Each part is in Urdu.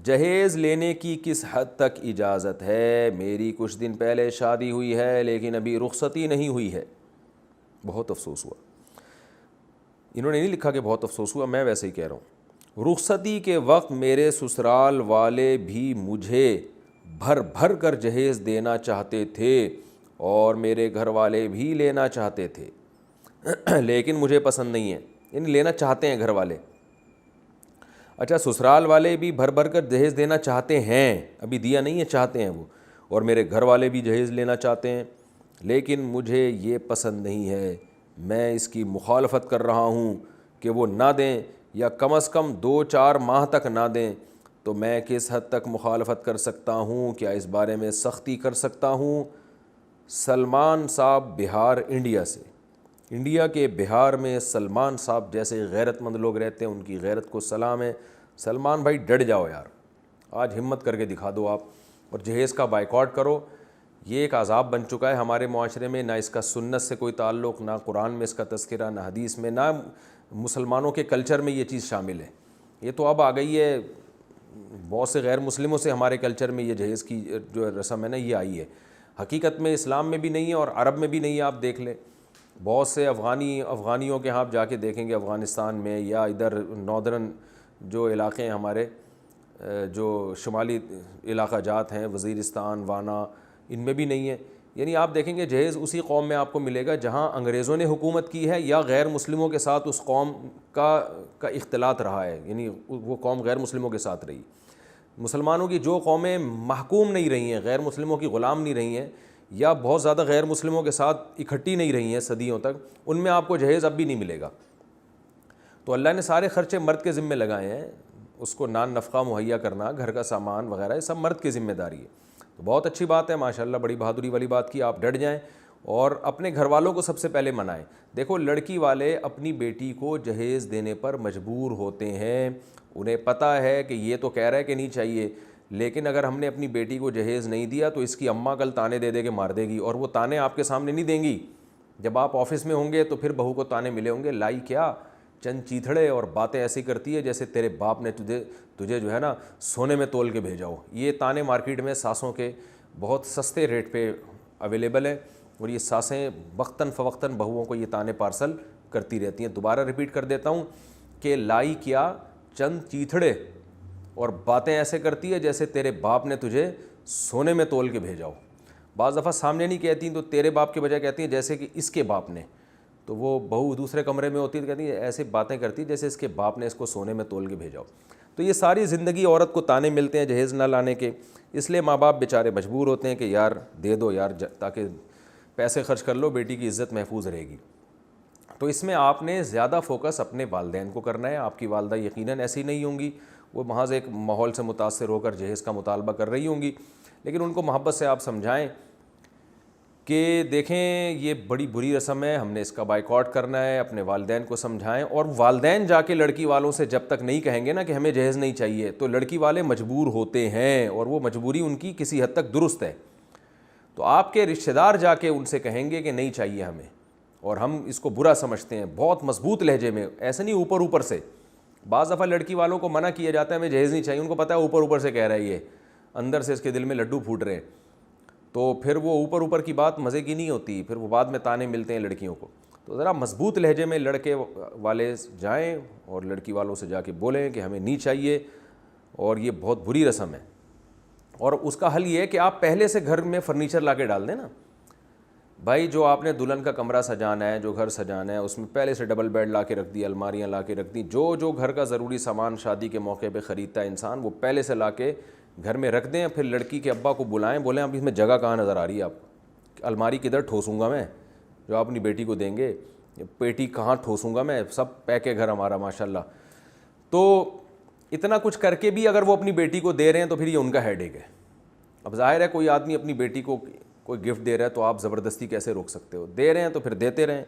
جہیز لینے کی کس حد تک اجازت ہے؟ میری کچھ دن پہلے شادی ہوئی ہے لیکن ابھی رخصتی نہیں ہوئی ہے۔ بہت افسوس ہوا۔ انہوں نے نہیں لکھا کہ بہت افسوس ہوا، میں ویسے ہی کہہ رہا ہوں۔ رخصتی کے وقت میرے سسرال والے بھی مجھے بھر بھر کر جہیز دینا چاہتے تھے اور میرے گھر والے بھی لینا چاہتے تھے، لیکن مجھے پسند نہیں ہے۔ یعنی لینا چاہتے ہیں گھر والے۔ اچھا، سسرال والے بھی بھر بھر کر جہیز دینا چاہتے ہیں، ابھی دیا نہیں ہے، چاہتے ہیں وہ، اور میرے گھر والے بھی جہیز لینا چاہتے ہیں، لیکن مجھے یہ پسند نہیں ہے۔ میں اس کی مخالفت کر رہا ہوں کہ وہ نہ دیں یا کم از کم 2-4 ماہ تک نہ دیں۔ تو میں کس حد تک مخالفت کر سکتا ہوں؟ کیا اس بارے میں سختی کر سکتا ہوں؟ سلمان صاحب بہار، انڈیا سے۔ انڈیا کے بہار میں سلمان صاحب جیسے غیرت مند لوگ رہتے ہیں، ان کی غیرت کو سلام ہے۔ سلمان بھائی ڈٹ جاؤ یار، آج ہمت کر کے دکھا دو آپ، اور جہیز کا بائیکاٹ کرو۔ یہ ایک عذاب بن چکا ہے ہمارے معاشرے میں، نہ اس کا سنت سے کوئی تعلق، نہ قرآن میں اس کا تذکرہ، نہ حدیث میں، نہ مسلمانوں کے کلچر میں یہ چیز شامل ہے۔ یہ تو اب آ گئی ہے بہت سے غیر مسلموں سے، ہمارے کلچر میں یہ جہیز کی جو رسم ہے نا یہ آئی ہے۔ حقیقت میں اسلام میں بھی نہیں ہے اور عرب میں بھی نہیں ہے، آپ دیکھ لیں۔ بہت سے افغانیوں کے ہاں آپ جا کے دیکھیں گے، افغانستان میں یا ادھر ناردرن جو علاقے ہیں ہمارے، جو شمالی علاقہ جات ہیں، وزیرستان، وانا، ان میں بھی نہیں ہے۔ یعنی آپ دیکھیں گے جہیز اسی قوم میں آپ کو ملے گا جہاں انگریزوں نے حکومت کی ہے یا غیر مسلموں کے ساتھ اس قوم کا اختلاط رہا ہے، یعنی وہ قوم غیر مسلموں کے ساتھ رہی۔ مسلمانوں کی جو قومیں محکوم نہیں رہی ہیں، غیر مسلموں کی غلام نہیں رہی ہیں، یا بہت زیادہ غیر مسلموں کے ساتھ اکٹھی نہیں رہی ہیں صدیوں تک، ان میں آپ کو جہیز اب بھی نہیں ملے گا۔ تو اللہ نے سارے خرچے مرد کے ذمے لگائے ہیں، اس کو نان نفقہ مہیا کرنا، گھر کا سامان وغیرہ، یہ سب مرد کی ذمہ داری ہے۔ تو بہت اچھی بات ہے، ماشاءاللہ، بڑی بہادری والی بات کی، آپ ڈٹ جائیں اور اپنے گھر والوں کو سب سے پہلے منائیں۔ دیکھو، لڑکی والے اپنی بیٹی کو جہیز دینے پر مجبور ہوتے ہیں، انہیں پتہ ہے کہ یہ تو کہہ رہا ہے کہ نہیں چاہیے، لیکن اگر ہم نے اپنی بیٹی کو جہیز نہیں دیا تو اس کی اماں کل تانے دے دے کے مار دے گی، اور وہ تانے آپ کے سامنے نہیں دیں گی۔ جب آپ آفس میں ہوں گے تو پھر بہو کو تانے ملے ہوں گے، لائی کیا چند چیتھڑے اور باتیں ایسی کرتی ہے جیسے تیرے باپ نے تجھے جو ہے نا سونے میں تول کے بھیجا ہو۔ یہ تانے مارکیٹ میں ساسوں کے بہت سستے ریٹ پہ اویلیبل ہے، اور یہ ساسیں وقتاً فوقتاً بہوؤں کو یہ تانے پارسل کرتی رہتی ہیں۔ دوبارہ ریپیٹ کر دیتا ہوں کہ لائی کیا چند چیتھڑے اور باتیں ایسے کرتی ہے جیسے تیرے باپ نے تجھے سونے میں تول کے بھیجا ہو۔ بعض دفعہ سامنے نہیں کہتی تو تیرے باپ کے بجائے کہتی ہیں جیسے کہ اس کے باپ نے، تو وہ بہو دوسرے کمرے میں ہوتی ہے تو کہتی ہے ایسے باتیں کرتی جیسے اس کے باپ نے اس کو سونے میں تول کے بھیجا ہو۔ تو یہ ساری زندگی عورت کو تانے ملتے ہیں جہیز نہ لانے کے، اس لیے ماں باپ بیچارے مجبور ہوتے ہیں کہ یار دے دو یار، تاکہ پیسے خرچ کر لو، بیٹی کی عزت محفوظ رہے گی۔ تو اس میں آپ نے زیادہ فوکس اپنے والدین کو کرنا ہے۔ آپ کی والدہ یقیناً ایسی نہیں ہوں گی، وہ محض ایک ماحول سے متاثر ہو کر جہیز کا مطالبہ کر رہی ہوں گی، لیکن ان کو محبت سے آپ سمجھائیں کہ دیکھیں یہ بڑی بری رسم ہے، ہم نے اس کا بائیکاٹ کرنا ہے، اپنے والدین کو سمجھائیں۔ اور والدین جا کے لڑکی والوں سے جب تک نہیں کہیں گے نا کہ ہمیں جہیز نہیں چاہیے، تو لڑکی والے مجبور ہوتے ہیں، اور وہ مجبوری ان کی کسی حد تک درست ہے۔ تو آپ کے رشتہ دار جا کے ان سے کہیں گے کہ نہیں چاہیے ہمیں، اور ہم اس کو برا سمجھتے ہیں، بہت مضبوط لہجے میں، ایسے نہیں اوپر اوپر سے۔ بعض دفعہ لڑکی والوں کو منع کیا جاتا ہے ہمیں جہیز نہیں چاہیے، ان کو پتہ ہے اوپر اوپر سے کہہ رہا ہے یہ، اندر سے اس کے دل میں لڈو پھوٹ رہے ہیں، تو پھر وہ اوپر اوپر کی بات مزے کی نہیں ہوتی، پھر وہ بعد میں تانے ملتے ہیں لڑکیوں کو۔ تو ذرا مضبوط لہجے میں لڑکے والے جائیں اور لڑکی والوں سے جا کے بولیں کہ ہمیں نہیں چاہیے، اور یہ بہت بری رسم ہے۔ اور اس کا حل یہ ہے کہ آپ پہلے سے گھر میں فرنیچر لا کے ڈال دیں نا بھائی، جو آپ نے دلہن کا کمرہ سجانا ہے، جو گھر سجانا ہے، اس میں پہلے سے ڈبل بیڈ لا کے رکھ دی، الماریاں لا کے رکھ دی، جو گھر کا ضروری سامان شادی کے موقع پہ خریدتا ہے انسان، وہ پہلے سے لا کے گھر میں رکھ دیں۔ پھر لڑکی کے ابا کو بلائیں، بولیں اب اس میں جگہ کہاں نظر آ رہی ہے آپ کو، الماری کدھر ٹھوسوں گا میں جو آپ اپنی بیٹی کو دیں گے، پیٹی کہاں ٹھوسوں گا میں، سب پیک ہے گھر ہمارا ماشاءاللہ۔ تو اتنا کچھ کر کے بھی اگر وہ اپنی بیٹی کو دے رہے ہیں تو پھر یہ ان کا ہیڈ ایک ہے۔ اب ظاہر ہے کوئی آدمی اپنی بیٹی کو کوئی گفٹ دے رہا ہے تو آپ زبردستی کیسے روک سکتے ہو، دے رہے ہیں تو پھر دیتے رہیں،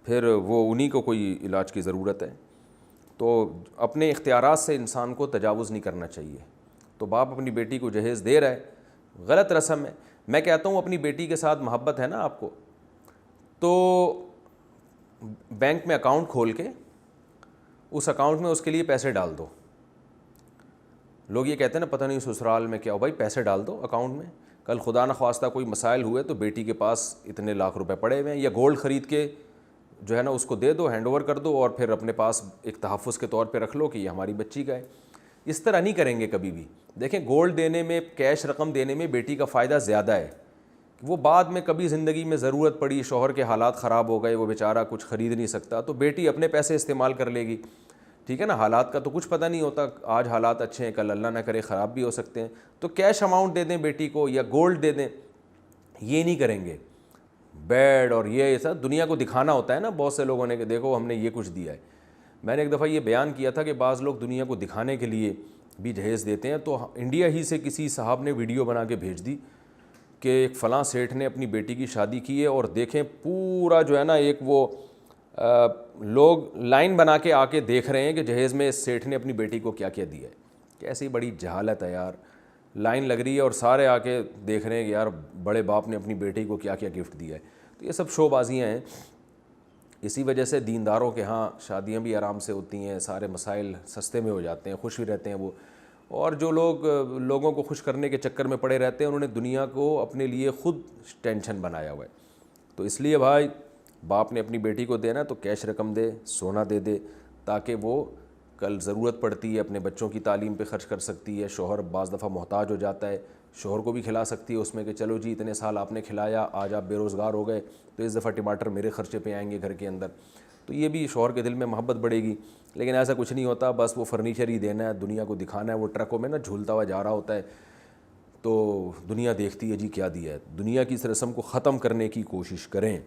پھر وہ انہی کو کوئی علاج کی ضرورت ہے۔ تو اپنے اختیارات سے انسان کو تجاوز نہیں کرنا چاہیے۔ تو باپ اپنی بیٹی کو جہیز دے رہا ہے، غلط رسم ہے۔ میں کہتا ہوں اپنی بیٹی کے ساتھ محبت ہے نا آپ کو، تو بینک میں اکاؤنٹ کھول کے اس اکاؤنٹ میں اس کے لیے پیسے ڈال دو، لوگ یہ کہتے ہیں نا پتہ نہیں سسرال میں کیا ہو، بھائی پیسے ڈال دو اکاؤنٹ میں، کل خدا نخواستہ کوئی مسائل ہوئے تو بیٹی کے پاس اتنے لاکھ روپے پڑے ہوئے ہیں، یا گولڈ خرید کے جو ہے نا اس کو دے دو، ہینڈ اوور کر دو، اور پھر اپنے پاس ایک تحفظ کے طور پہ رکھ لو کہ یہ ہماری بچی کا ہے۔ اس طرح نہیں کریں گے کبھی بھی۔ دیکھیں گولڈ دینے میں، کیش رقم دینے میں بیٹی کا فائدہ زیادہ ہے، وہ بعد میں کبھی زندگی میں ضرورت پڑی، شوہر کے حالات خراب ہو گئے، وہ بیچارہ کچھ خرید نہیں سکتا، تو بیٹی اپنے پیسے استعمال کر لے گی، ٹھیک ہے نا، حالات کا تو کچھ پتہ نہیں ہوتا، آج حالات اچھے ہیں کل اللہ نہ کرے خراب بھی ہو سکتے ہیں، تو کیش اماؤنٹ دے دیں بیٹی کو یا گولڈ دے دیں۔ یہ نہیں کریں گے بیڈ اور یہ سب دنیا کو دکھانا ہوتا ہے نا بہت سے لوگوں نے کہ دیکھو ہم نے یہ کچھ دیا ہے۔ میں نے ایک دفعہ یہ بیان کیا تھا کہ بعض لوگ دنیا کو دکھانے کے لیے بھی جہیز دیتے ہیں، تو انڈیا ہی سے کسی صاحب نے ویڈیو بنا کے بھیج دی کہ ایک فلاں سیٹھ نے اپنی بیٹی کی شادی کی ہے، اور دیکھیں پورا جو ہے نا ایک وہ لوگ لائن بنا کے آ کے دیکھ رہے ہیں کہ جہیز میں اس سیٹھ نے اپنی بیٹی کو کیا کیا دیا ہے۔ کیسی بڑی جہالت ہے یار، لائن لگ رہی ہے اور سارے آ کے دیکھ رہے ہیں کہ یار بڑے باپ نے اپنی بیٹی کو کیا کیا گفٹ دیا ہے۔ تو یہ سب شو بازیاں ہیں، اسی وجہ سے دینداروں کے ہاں شادیاں بھی آرام سے ہوتی ہیں، سارے مسائل سستے میں ہو جاتے ہیں، خوش بھی رہتے ہیں وہ، اور جو لوگ لوگوں کو خوش کرنے کے چکر میں پڑے رہتے ہیں انہوں نے دنیا کو اپنے لیے خود ٹینشن بنایا ہوا ہے۔ تو اس لیے بھائی باپ نے اپنی بیٹی کو دینا تو کیش رقم دے، سونا دے دے، تاکہ وہ کل ضرورت پڑتی ہے اپنے بچوں کی تعلیم پہ خرچ کر سکتی ہے، شوہر بعض دفعہ محتاج ہو جاتا ہے، شوہر کو بھی کھلا سکتی ہے اس میں کہ چلو جی اتنے سال آپ نے کھلایا، آج آپ بے روزگار ہو گئے تو اس دفعہ ٹماٹر میرے خرچے پہ آئیں گے گھر کے اندر، تو یہ بھی شوہر کے دل میں محبت بڑھے گی۔ لیکن ایسا کچھ نہیں ہوتا، بس وہ فرنیچر ہی دینا ہے، دنیا کو دکھانا ہے، وہ ٹرکوں میں نا جھولتا ہوا جا رہا ہوتا ہے تو دنیا دیکھتی ہے جی کیا دیا ہے۔ دنیا کی اس رسم کو ختم کرنے کی کوشش کریں۔